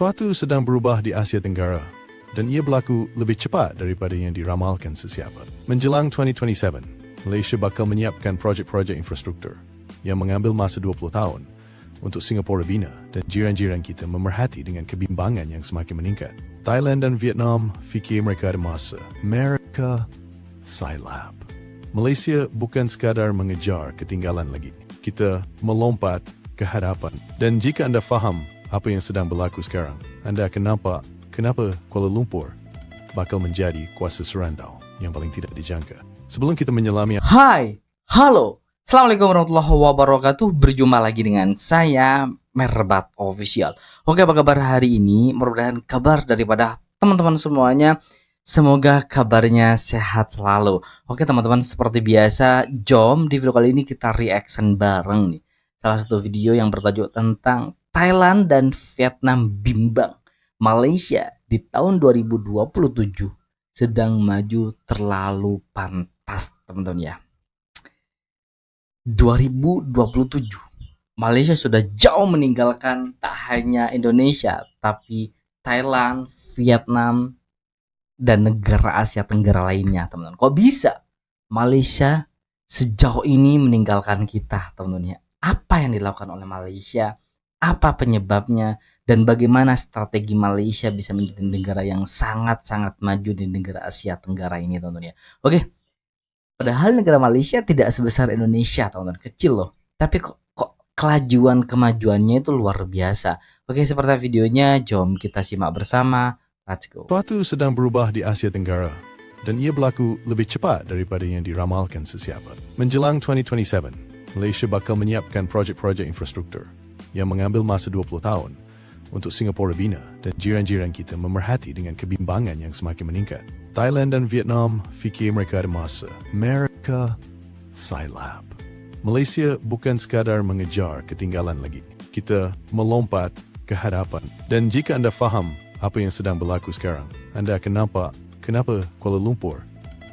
Sesuatu sedang berubah di Asia Tenggara dan ia berlaku lebih cepat daripada yang diramalkan sesiapa. Menjelang 2027, Malaysia bakal menyiapkan projek-projek infrastruktur yang mengambil masa 20 tahun untuk Singapura bina dan jiran-jiran kita memerhati dengan kebimbangan yang semakin meningkat. Thailand dan Vietnam fikir mereka ada masa. Mereka silap. Malaysia bukan sekadar mengejar ketinggalan lagi. Kita melompat ke hadapan. Dan jika anda faham apa yang sedang berlaku sekarang, anda akan nampak kenapa Kuala Lumpur bakal menjadi kuasa serantau yang paling tidak dijangka. Sebelum kita menyelami... Hai, halo, Assalamualaikum warahmatullahi wabarakatuh. Berjumpa lagi dengan saya, Merbat Official. Oke, apa kabar hari ini? Mudah-mudahan kabar daripada teman-teman semuanya, semoga kabarnya sehat selalu. Oke teman-teman, seperti biasa, jom di video kali ini kita reaction bareng nih. Salah satu video yang bertajuk tentang Thailand dan Vietnam bimbang Malaysia di tahun 2027 sedang maju terlalu pantas, teman-teman ya. 2027 Malaysia sudah jauh meninggalkan tak hanya Indonesia tapi Thailand, Vietnam, dan negara Asia Tenggara lainnya, teman-teman. Kok bisa Malaysia sejauh ini meninggalkan kita, teman-teman ya? Apa yang dilakukan oleh Malaysia? Apa penyebabnya? Dan bagaimana strategi Malaysia bisa menjadi negara yang sangat-sangat maju di negara Asia Tenggara ini, teman-teman ya? Oke, padahal negara Malaysia tidak sebesar Indonesia, teman-teman. Kecil loh. Tapi kok kemajuannya itu luar biasa. Oke, seperti videonya, jom kita simak bersama. Let's go. Sesuatu sedang berubah di Asia Tenggara dan ia berlaku lebih cepat daripada yang diramalkan sesiapa. Menjelang 2027, Malaysia bakal menyiapkan projek-projek infrastruktur yang mengambil masa 20 tahun untuk Singapura bina dan jiran-jiran kita memerhati dengan kebimbangan yang semakin meningkat. Thailand dan Vietnam fikir mereka ada masa. Mereka silap. Malaysia bukan sekadar mengejar ketinggalan lagi. Kita melompat ke hadapan. Dan jika anda faham apa yang sedang berlaku sekarang, anda akan nampak kenapa Kuala Lumpur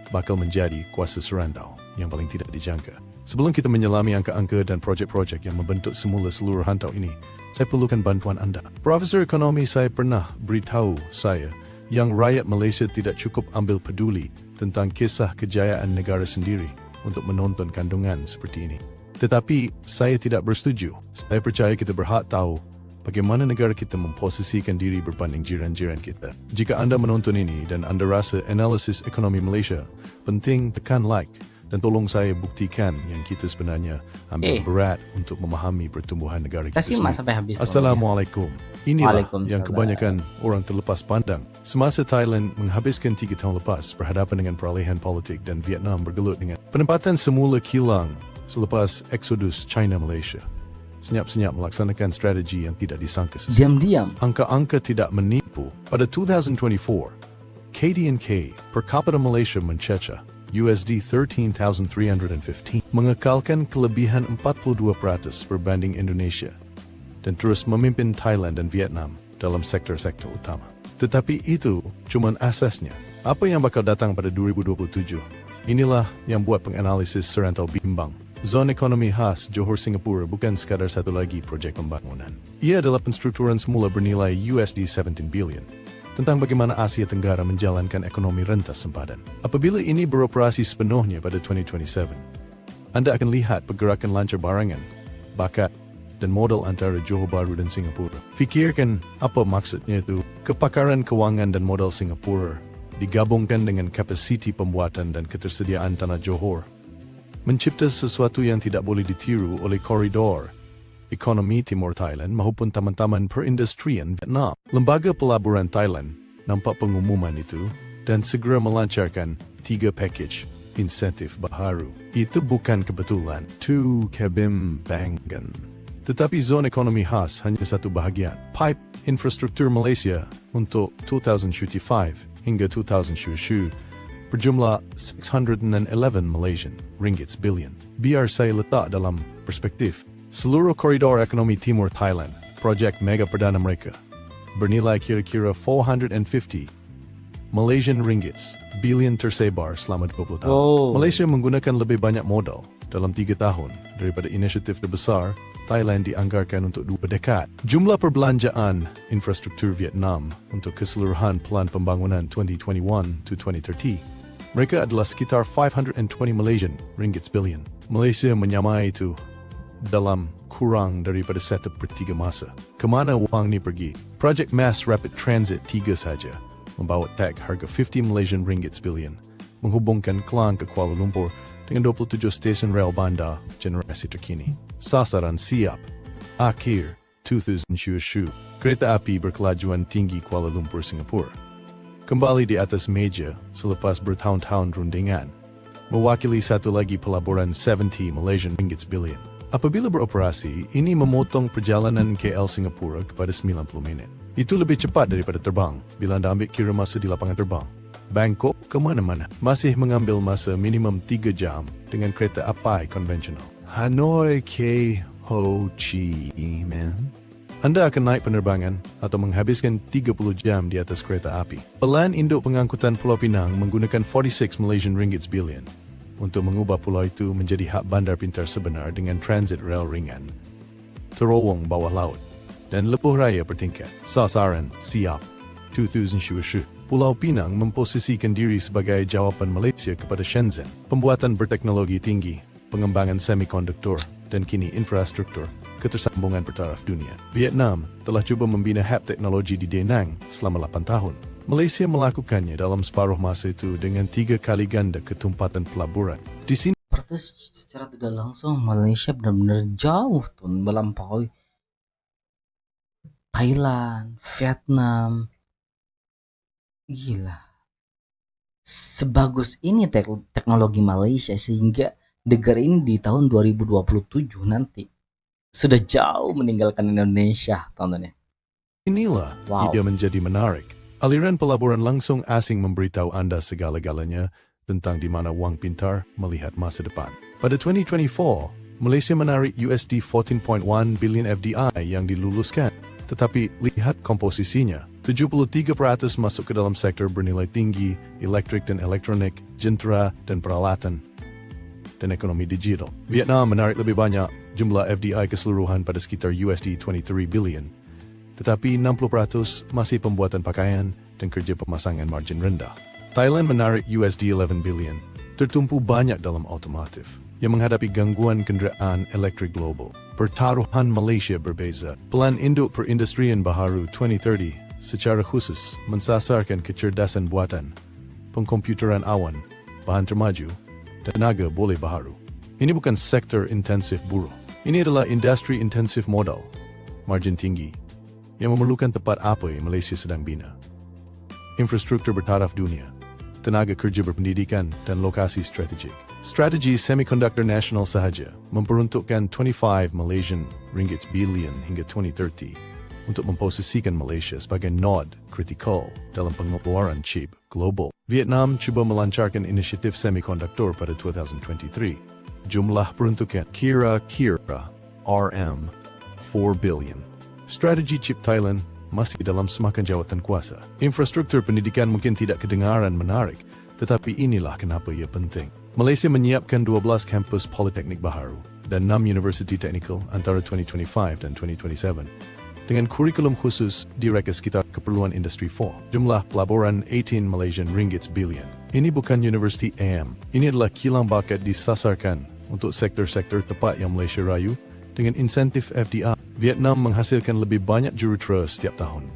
bakal menjadi kuasa serantau yang paling tidak dijangka. Sebelum kita menyelami angka-angka dan projek-projek yang membentuk semula seluruh rantau ini, saya perlukan bantuan anda. Profesor ekonomi saya pernah beritahu saya yang rakyat Malaysia tidak cukup ambil peduli tentang kisah kejayaan negara sendiri untuk menonton kandungan seperti ini. Tetapi saya tidak bersetuju. Saya percaya kita berhak tahu bagaimana negara kita memposisikan diri berbanding jiran-jiran kita. Jika anda menonton ini dan anda rasa analisis ekonomi Malaysia penting, tekan like dan tolong saya buktikan yang kita sebenarnya ambil berat untuk memahami pertumbuhan negara kita sendiri. Assalamualaikum. Inilah yang kebanyakan orang terlepas pandang. Semasa Thailand menghabiskan 3 tahun lepas berhadapan dengan peralihan politik dan Vietnam bergelut dengan penempatan semula kilang selepas eksodus China-Malaysia. Senyap-senyap melaksanakan strategi yang tidak disangka sesat. Diam-diam. Angka-angka tidak menipu. Pada 2024, KDNK per capita Malaysia mencecah USD 13,315, mengekalkan kelebihan 42% berbanding Indonesia dan terus memimpin Thailand dan Vietnam dalam sektor-sektor utama. Tetapi itu cuma asasnya. Apa yang bakal datang pada 2027? Inilah yang buat penganalisis serantau bimbang. Zon ekonomi khas Johor Singapura bukan sekadar satu lagi projek pembangunan. Ia adalah penstrukturan semula bernilai USD 17 billion. Tentang bagaimana Asia Tenggara menjalankan ekonomi rentas sempadan. Apabila ini beroperasi sepenuhnya pada 2027, anda akan lihat pergerakan lancar barangan, bakat, dan modal antara Johor Bahru dan Singapura. Fikirkan apa maksudnya itu. Kepakaran kewangan dan modal Singapura digabungkan dengan kapasiti pembuatan dan ketersediaan tanah Johor, mencipta sesuatu yang tidak boleh ditiru oleh koridor ekonomi Timur Thailand maupun taman-taman perindustrian Vietnam. Lembaga Pelaburan Thailand nampak pengumuman itu dan segera melancarkan 3 package insentif baharu. Itu bukan kebetulan. Tu kebimbangan. Tetapi zon ekonomi khas hanya satu bahagian. Pipe infrastruktur Malaysia untuk 2025 hingga 2027 berjumlah 611 Malaysian ringgit billion. Biar saya letak dalam perspektif. Seluruh koridor ekonomi Timur Thailand, projek mega perdana mereka, bernilai kira-kira 450 Malaysian ringgits billion tersebar selama 20 tahun. Malaysia menggunakan lebih banyak modal dalam 3 tahun daripada inisiatif terbesar Thailand dianggarkan untuk 2 dekad. Jumlah perbelanjaan infrastruktur Vietnam untuk keseluruhan Pelan Pembangunan 2021 to 2030. Mereka adalah sekitar 520 Malaysian ringgit billion. Malaysia menyamai itu dalam kurang daripada 1/3 masa. Kemana wang ni pergi? Projek Mass Rapid Transit 3 saja membawa tag harga 50 Malaysian ringgit billion, menghubungkan Klang ke Kuala Lumpur dengan 27 stesen rel bandar generasi terkini. Sasaran siap. Akhir 2027. Kereta api berkelajuan tinggi Kuala Lumpur, Singapura kembali di atas meja selepas bertahun-tahun rundingan, mewakili satu lagi pelaburan 70 Malaysian ringgit billion. Apabila beroperasi, ini memotong perjalanan KL Singapura kepada 90 minit. Itu lebih cepat daripada terbang bila anda ambil kira masa di lapangan terbang. Bangkok ke mana-mana masih mengambil masa minimum 3 jam dengan kereta api konvensional. Hanoi ke Ho Chi Minh. Anda akan naik penerbangan atau menghabiskan 30 jam di atas kereta api. Pelan Induk Pengangkutan Pulau Pinang menggunakan 46 Malaysian ringgit billion untuk mengubah pulau itu menjadi hak bandar pintar sebenar dengan transit rel ringan, terowong bawah laut, dan lebuh raya bertingkat. Sasaran siap. 2027. Pulau Pinang memposisikan diri sebagai jawapan Malaysia kepada Shenzhen. Pembuatan berteknologi tinggi, pengembangan semikonduktor, dan kini infrastruktur ketersambungan bertaraf dunia. Vietnam telah cuba membina hub teknologi di Da Nang selama 8 tahun. Malaysia melakukannya dalam separuh masa itu dengan 3 kali ganda ketumpatan pelaburan. Di sini Berarti secara tidak langsung Malaysia benar-benar jauh tuh melampaui Thailand, Vietnam. Gila. Sebagus ini teknologi Malaysia sehingga negara ini di tahun 2027 nanti sudah jauh meninggalkan Indonesia, tontonnya. inilah Wow. ia menjadi menarik. Aliran pelaburan langsung asing memberitahu anda segala-galanya tentang di mana wang pintar melihat masa depan. Pada 2024, Malaysia menarik USD 14.1 billion FDI yang diluluskan. Tetapi lihat komposisinya, 73% masuk ke dalam sektor bernilai tinggi, elektrik dan elektronik, jentera dan peralatan, dan ekonomi digital. Vietnam menarik lebih banyak jumlah FDI keseluruhan pada sekitar USD 23 billion. Tetapi 60% masih pembuatan pakaian dan kerja pemasangan margin rendah. Thailand menarik USD 11 billion, tertumpu banyak dalam otomotif, yang menghadapi gangguan kenderaan elektrik global. Pertaruhan Malaysia berbeza. Pelan Induk Perindustrian Baharu 2030 secara khusus mensasarkan kecerdasan buatan, pengkomputeran awan, bahan termaju, dan tenaga boleh baharu. Ini bukan sektor intensif buruh. Ini adalah industri intensif modal, margin tinggi, yang memerlukan tempat apa yang Malaysia sedang bina. Infrastruktur bertaraf dunia, tenaga kerja berpendidikan, dan lokasi strategik. Strategi semiconductor nasional sahaja memperuntukkan 25 Malaysian ringgit billion hingga 2030 untuk memposisikan Malaysia sebagai node kritikal dalam pengeluaran chip global. Vietnam cuba melancarkan inisiatif semikonduktor pada 2023. Jumlah peruntukan kira-kira RM 4 billion. Strategi chip Thailand masih dalam semakan jawatan kuasa. Infrastruktur pendidikan mungkin tidak kedengaran menarik, tetapi inilah kenapa ia penting. Malaysia menyiapkan 12 kampus politeknik baharu dan 6 universiti teknikal antara 2025 dan 2027 dengan kurikulum khusus direka sekitar keperluan industri 4. Jumlah pelaburan 18 Malaysian ringgit billion. Ini bukan universiti AM. Ini adalah kilang bakat disasarkan untuk sektor-sektor tepat yang Malaysia rayu dengan insentif FDI. Vietnam menghasilkan lebih banyak jurutera setiap tahun.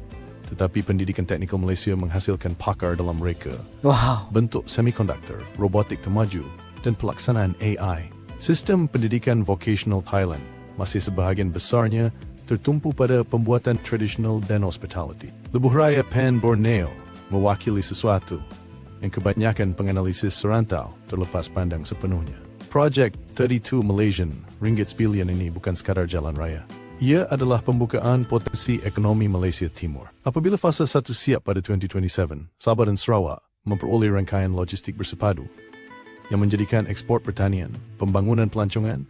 Tetapi pendidikan teknikal Malaysia menghasilkan pakar dalam reka, Wow. bentuk semikonduktor, robotik termaju, dan pelaksanaan AI. Sistem pendidikan vocational Thailand masih sebahagian besarnya tertumpu pada pembuatan tradisional dan hospitality. Lebuh Raya Pan Borneo mewakili sesuatu yang kebanyakan penganalisis serantau terlepas pandang sepenuhnya. Projek 32 Malaysian ringgit billion ini bukan sekadar jalan raya. Ia adalah pembukaan potensi ekonomi Malaysia Timur. Apabila fasa 1 siap pada 2027, Sabah dan Sarawak memperoleh rangkaian logistik bersepadu yang menjadikan ekspor pertanian, pembangunan pelancongan,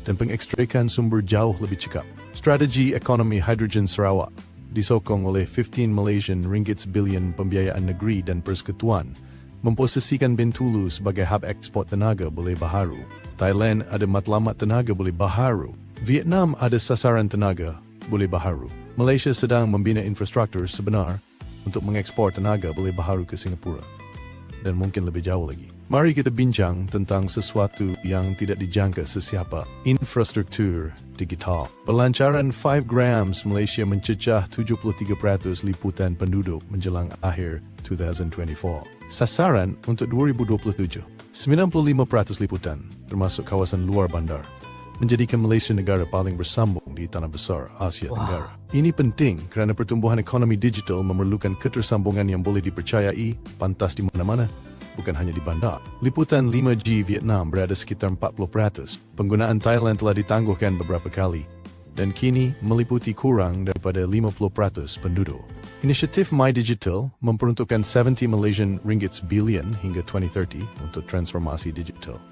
dan pengekstrikan sumber jauh lebih cekap. Strategi ekonomi hidrogen Sarawak disokong oleh 15 Malaysian ringgit billion pembiayaan negeri dan persekutuan memposisikan Bintulu sebagai hub ekspor tenaga boleh baharu. Thailand ada matlamat tenaga boleh baharu Vietnam ada sasaran tenaga boleh baharu. Malaysia sedang membina infrastruktur sebenar untuk mengekspor tenaga boleh baharu ke Singapura. Dan mungkin lebih jauh lagi. Mari kita bincang tentang sesuatu yang tidak dijangka sesiapa. Infrastruktur digital. Pelancaran 5 grams Malaysia mencecah 73% liputan penduduk menjelang akhir 2024. Sasaran untuk 2027. 95% liputan, termasuk kawasan luar bandar, menjadikan Malaysia negara paling bersambung di tanah besar Asia Tenggara. Ini penting kerana pertumbuhan ekonomi digital memerlukan ketersambungan yang boleh dipercayai, pantas di mana-mana, bukan hanya di bandar. Liputan 5G Vietnam berada sekitar 40%. Penggunaan Thailand telah ditangguhkan beberapa kali dan kini meliputi kurang daripada 50% penduduk. Inisiatif My Digital memperuntukkan 70 Malaysian ringgit billion hingga 2030 untuk transformasi digital.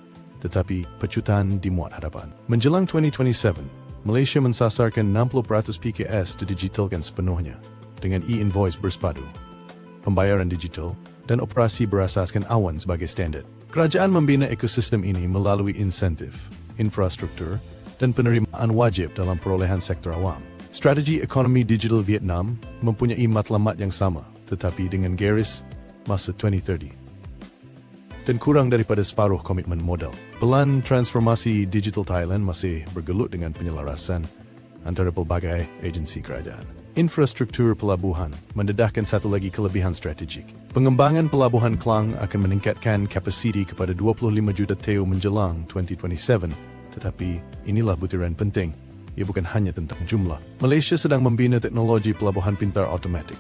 Tetapi pecutan dimuat hadapan. Menjelang 2027, Malaysia mensasarkan 60% PKS didigitalkan sepenuhnya dengan e-invoice bersepadu, pembayaran digital, dan operasi berasaskan awan sebagai standard. Kerajaan membina ekosistem ini melalui insentif, infrastruktur, dan penerimaan wajib dalam perolehan sektor awam. Strategi ekonomi digital Vietnam mempunyai matlamat yang sama, tetapi dengan garis masa 2030. Dan kurang daripada separuh komitmen modal. Pelan transformasi digital Thailand masih bergelut dengan penyelarasan antara pelbagai agensi kerajaan. Infrastruktur pelabuhan mendedahkan satu lagi kelebihan strategik. Pengembangan pelabuhan Klang akan meningkatkan kapasiti kepada 25 juta TEU menjelang 2027. Tetapi inilah butiran penting. Ia bukan hanya tentang jumlah. Malaysia sedang membina teknologi pelabuhan pintar automatik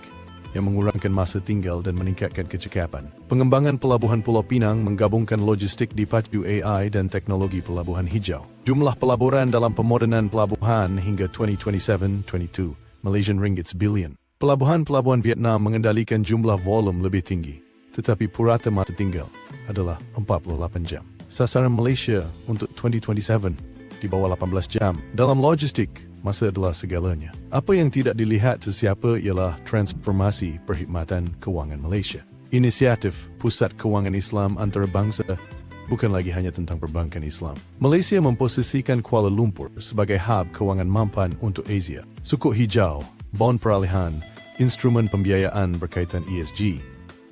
yang mengurangkan masa tinggal dan meningkatkan kecekapan. Pengembangan pelabuhan Pulau Pinang menggabungkan logistik dipacu AI dan teknologi pelabuhan hijau. Jumlah pelaburan dalam pemodenan pelabuhan hingga 2027-22 Malaysian ringgit billion. Pelabuhan-pelabuhan Vietnam mengendalikan jumlah volum lebih tinggi, tetapi purata masa tinggal adalah 48 jam. Sasaran Malaysia untuk 2027 di bawah 18 jam. Dalam logistik, masa adalah segalanya. Apa yang tidak dilihat sesiapa ialah transformasi perkhidmatan kewangan Malaysia. Inisiatif Pusat Kewangan Islam Antarabangsa bukan lagi hanya tentang perbankan Islam. Malaysia memposisikan Kuala Lumpur sebagai hub kewangan mampan untuk Asia. Sukuk hijau, bond peralihan, instrumen pembiayaan berkaitan ESG.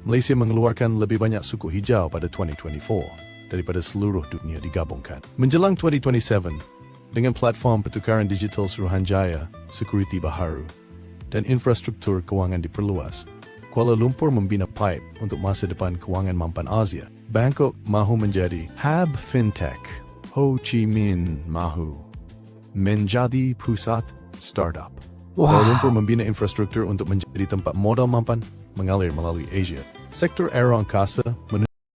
Malaysia mengeluarkan lebih banyak sukuk hijau pada 2024 daripada seluruh dunia digabungkan. Menjelang 2027, dengan platform pertukaran digital Suruhanjaya, security baharu, dan infrastruktur kewangan diperluas, Kuala Lumpur membina pipe untuk masa depan kewangan mampan Asia. Bangkok mahu menjadi hub fintech. Ho Chi Minh mahu menjadi pusat startup. Kuala Lumpur membina infrastruktur untuk menjadi tempat modal mampan mengalir melalui Asia. Sektor aeroangkasa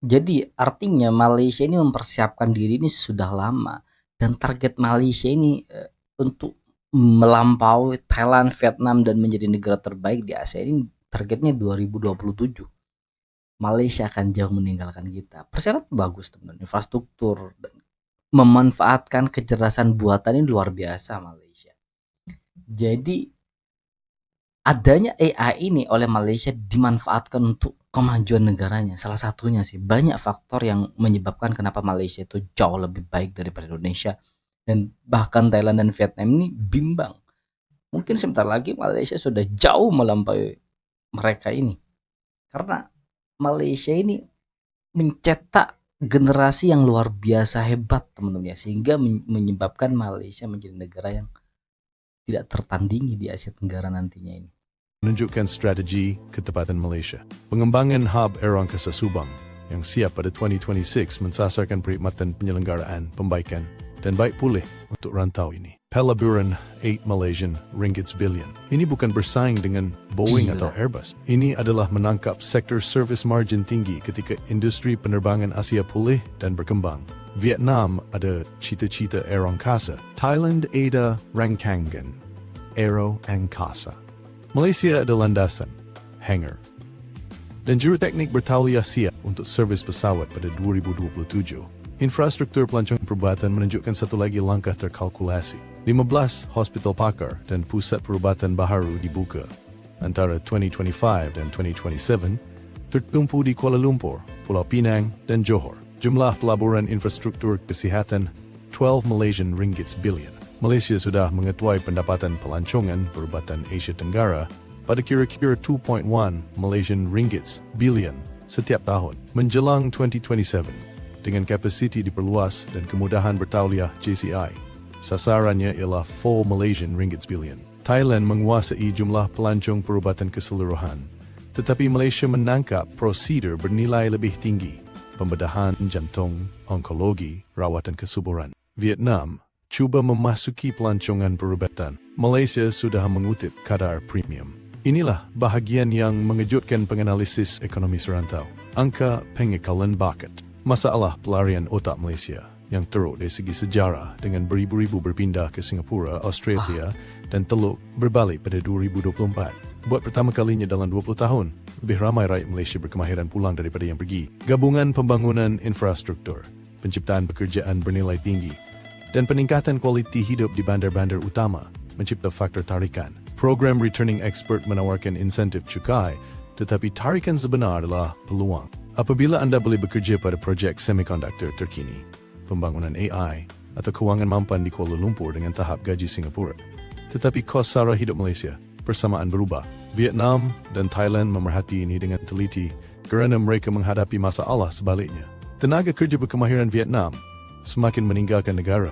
Jadi artinya Malaysia ini mempersiapkan diri ini sudah lama dan target Malaysia ini untuk melampaui Thailand, Vietnam dan menjadi negara terbaik di Asia ini targetnya 2027. Malaysia akan jauh meninggalkan kita. Persiapan bagus teman-teman, infrastruktur dan memanfaatkan kecerdasan buatan ini luar biasa Malaysia. Jadi adanya AI ini oleh Malaysia dimanfaatkan untuk kemajuan negaranya. Salah satunya sih banyak faktor yang menyebabkan kenapa Malaysia itu jauh lebih baik daripada Indonesia dan bahkan Thailand dan Vietnam ini bimbang. Mungkin sebentar lagi Malaysia sudah jauh melampaui mereka ini. Karena Malaysia ini mencetak generasi yang luar biasa hebat teman-teman ya, sehingga menyebabkan Malaysia menjadi negara yang tidak tertandingi di Asia Tenggara nantinya ini. Menunjukkan strategi ketepatan Malaysia. Pengembangan hub aeroangkasa Subang yang siap pada 2026 mensasarkan perkhidmatan penyelenggaraan, pembaikan, dan baik pulih untuk rantau ini. Pelaburan 8 Malaysian ringgit billion. Ini bukan bersaing dengan Boeing atau Airbus. Ini adalah menangkap sektor service margin tinggi ketika industri penerbangan Asia pulih dan berkembang. Vietnam ada cita-cita aeroangkasa. Thailand ada rangkaian aeroangkasa. Malaysia ada landasan, hangar, dan juruteknik bertauliah siap untuk servis pesawat pada 2027. Infrastruktur pelancongan perubatan menunjukkan satu lagi langkah terkalkulasi. 15 hospital pakar dan pusat perubatan baharu dibuka antara 2025 dan 2027, tertumpu di Kuala Lumpur, Pulau Pinang, dan Johor. Jumlah pelaburan infrastruktur kesihatan 12 Malaysian ringgit billion. Malaysia sudah mengetuai pendapatan pelancongan perubatan Asia Tenggara pada kira-kira 2.1 Malaysian ringgits billion setiap tahun. Menjelang 2027, dengan kapasiti diperluas dan kemudahan bertauliah JCI, sasarannya ialah 4 Malaysian ringgits billion. Thailand menguasai jumlah pelancong perubatan keseluruhan, tetapi Malaysia menangkap prosedur bernilai lebih tinggi, pembedahan jantung, onkologi, rawatan kesuburan. Vietnam cuba memasuki pelancongan perubatan. Malaysia sudah mengutip kadar premium. Inilah bahagian yang mengejutkan penganalisis ekonomi serantau. Angka pengekalan bakat. Masalah pelarian otak Malaysia yang teruk dari segi sejarah dengan beribu-ribu berpindah ke Singapura, Australia dan Teluk berbalik pada 2024. Buat pertama kalinya dalam 20 tahun, lebih ramai rakyat Malaysia berkemahiran pulang daripada yang pergi. Gabungan pembangunan infrastruktur, penciptaan pekerjaan bernilai tinggi, dan peningkatan kualiti hidup di bandar-bandar utama mencipta faktor tarikan. Program Returning Expert menawarkan insentif cukai, tetapi tarikan sebenar adalah peluang. Apabila anda boleh bekerja pada projek semikonduktor terkini, pembangunan AI, atau kewangan mampan di Kuala Lumpur dengan tahap gaji Singapura. Tetapi kos sara hidup Malaysia persamaan berubah. Vietnam dan Thailand memerhati ini dengan teliti kerana mereka menghadapi masalah sebaliknya. Tenaga kerja berkemahiran Vietnam semakin meninggalkan negara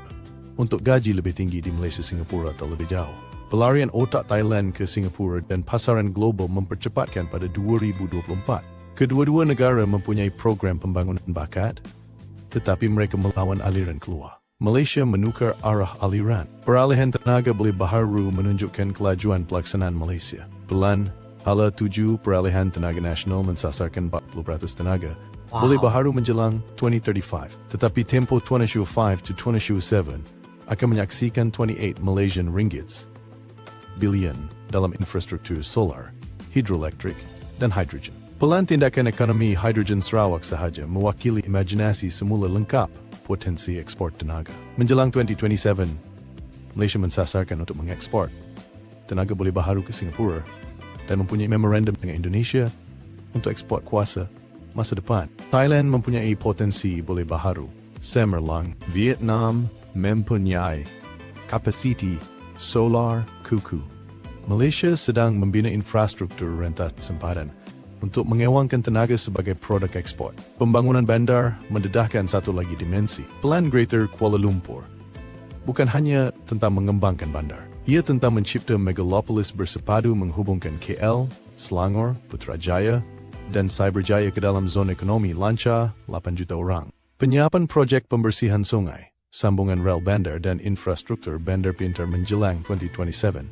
untuk gaji lebih tinggi di Malaysia, Singapura atau lebih jauh. Pelarian otak Thailand ke Singapura dan pasaran global mempercepatkan pada 2024. Kedua-dua negara mempunyai program pembangunan bakat, tetapi mereka melawan aliran keluar. Malaysia menukar arah aliran. Peralihan tenaga boleh baharu menunjukkan kelajuan pelaksanaan Malaysia. Pelan, Hala 7 peralihan tenaga nasional mensasarkan 40% tenaga boleh baharu menjelang 2035. Tetapi tempoh 2025 to 2027 akan menyaksikan 28 Malaysian ringgits billion dalam infrastruktur solar, hidroelektrik, dan hidrogen. Pelan tindakan ekonomi hidrogen Sarawak sahaja mewakili imajinasi semula lengkap potensi ekspor tenaga. Menjelang 2027, Malaysia mensasarkan untuk mengekspor tenaga boleh baharu ke Singapura dan mempunyai memorandum dengan Indonesia untuk ekspor kuasa masa depan. Thailand mempunyai potensi boleh baharu cemerlang. Vietnam mempunyai kapasiti solar kuku. Malaysia sedang membina infrastruktur rentas sempadan untuk mengewangkan tenaga sebagai produk ekspor. Pembangunan bandar mendedahkan satu lagi dimensi. Plan Greater Kuala Lumpur bukan hanya tentang mengembangkan bandar. Ia tentang mencipta megalopolis bersepadu menghubungkan KL, Selangor, Putrajaya, dan Cyberjaya ke dalam zona ekonomi lancar 8 juta orang. Penyiapan projek pembersihan sungai, sambungan rel bandar dan infrastruktur bandar pintar menjelang 2027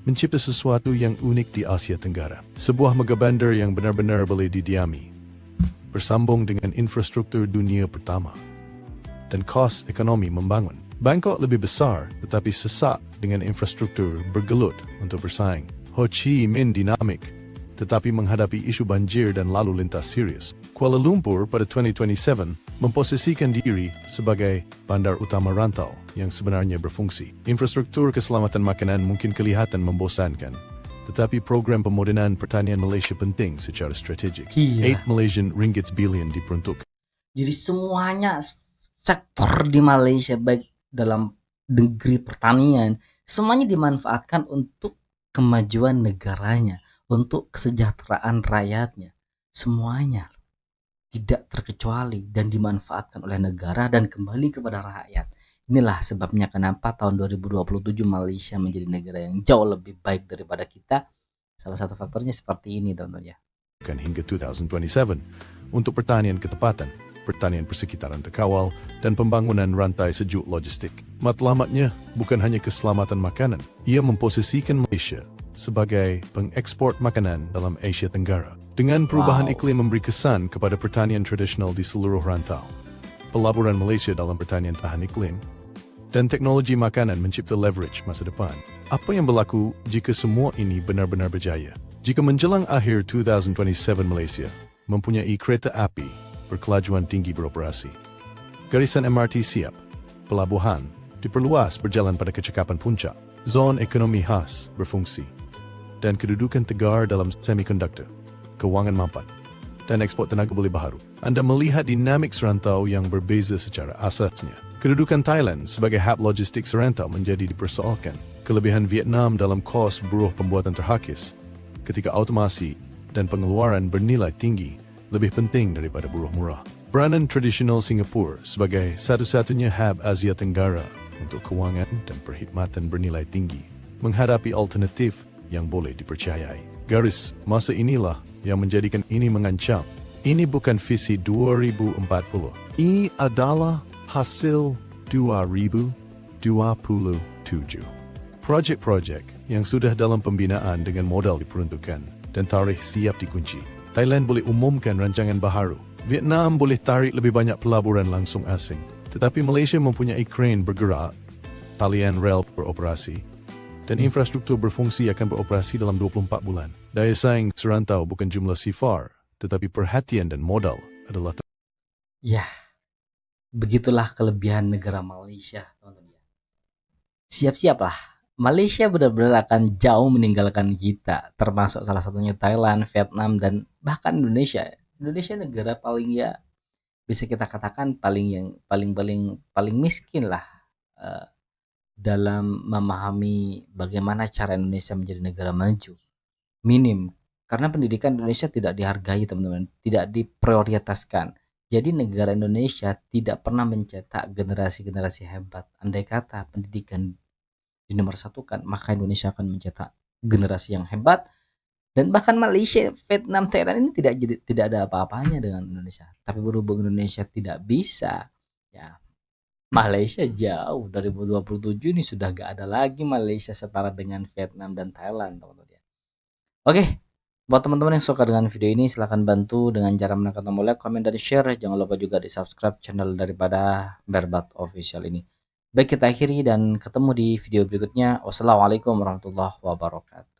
mencipta sesuatu yang unik di Asia Tenggara. Sebuah megabandar yang benar-benar boleh didiami, bersambung dengan infrastruktur dunia pertama, dan kos ekonomi membangun. Bangkok lebih besar tetapi sesak dengan infrastruktur bergelut untuk bersaing. Ho Chi Minh dinamik tetapi menghadapi isu banjir dan lalu lintas serius. Kuala Lumpur pada 2027 memposisikan diri sebagai bandar utama rantau yang sebenarnya berfungsi. Infrastruktur keselamatan makanan mungkin kelihatan membosankan, tetapi program pemodenan pertanian Malaysia penting secara strategik. 8 Malaysian ringgits billion diperuntukkan. Jadi semuanya sektor di Malaysia, baik dalam negeri pertanian, semuanya dimanfaatkan untuk kemajuan negaranya, untuk kesejahteraan rakyatnya. Semuanya tidak terkecuali dan dimanfaatkan oleh negara dan kembali kepada rakyat. Inilah sebabnya kenapa tahun 2027 Malaysia menjadi negara yang jauh lebih baik daripada kita. Salah satu faktornya seperti ini, teman-teman ya. Hingga 2027 untuk pertanian ketepatan, pertanian persekitaran terkawal, dan pembangunan rantai sejuk logistik. Matlamatnya bukan hanya keselamatan makanan, ia memposisikan Malaysia sebagai pengekspor makanan dalam Asia Tenggara. Dengan perubahan iklim memberi kesan kepada pertanian tradisional di seluruh rantau. Pelaburan Malaysia dalam pertanian tahan iklim dan teknologi makanan mencipta leverage masa depan. Apa yang berlaku jika semua ini benar-benar berjaya? Jika menjelang akhir 2027 Malaysia mempunyai kereta api berkelajuan tinggi beroperasi, garisan MRT siap, pelabuhan diperluas berjalan pada kecekapan puncak, zon ekonomi khas berfungsi, dan kedudukan tegar dalam semikonduktor, kewangan mampan, dan ekspor tenaga boleh baharu. Anda melihat dinamik serantau yang berbeza secara asasnya. Kedudukan Thailand sebagai hub logistik serantau menjadi dipersoalkan. Kelebihan Vietnam dalam kos buruh pembuatan terhakis ketika automasi dan pengeluaran bernilai tinggi lebih penting daripada buruh murah. Peranan tradisional Singapura sebagai satu-satunya hub Asia Tenggara untuk kewangan dan perkhidmatan bernilai tinggi menghadapi alternatif yang boleh dipercayai. Garis masa inilah yang menjadikan ini mengancam. Ini bukan visi 2040. Ini adalah hasil 2027. Projek-projek yang sudah dalam pembinaan dengan modal diperuntukkan dan tarikh siap dikunci. Thailand boleh umumkan rancangan baharu. Vietnam boleh tarik lebih banyak pelaburan langsung asing. Tetapi Malaysia mempunyai crane bergerak, talian rel beroperasi, dan infrastruktur berfungsi akan beroperasi dalam 24 bulan. Daya saing serantau bukan jumlah sifar, tetapi perhatian dan modal adalah... Ya, begitulah kelebihan negara Malaysia, teman-teman. Siap-siaplah. Malaysia benar-benar akan jauh meninggalkan kita, termasuk salah satunya Thailand, Vietnam, dan bahkan Indonesia. Indonesia negara paling bisa kita katakan paling miskin lah dalam memahami bagaimana cara Indonesia menjadi negara maju. Minim, karena pendidikan Indonesia tidak dihargai, teman-teman, tidak diprioritaskan. Jadi negara Indonesia tidak pernah mencetak generasi-generasi hebat. Andai kata pendidikan dinomorsatukan, maka Indonesia akan mencetak generasi yang hebat. Dan bahkan Malaysia, Vietnam, Thailand ini tidak ada apa-apanya dengan Indonesia. Tapi berhubung Indonesia tidak bisa, ya Malaysia jauh. 2027 ini sudah gak ada lagi Malaysia setara dengan Vietnam dan Thailand, teman-teman. Oke, buat teman-teman yang suka dengan video ini, silahkan bantu dengan cara menekan tombol like, komen, dan share. Jangan lupa juga di subscribe channel daripada Berbat Official ini. Baik, kita akhiri dan ketemu di video berikutnya. Wassalamualaikum warahmatullahi wabarakatuh.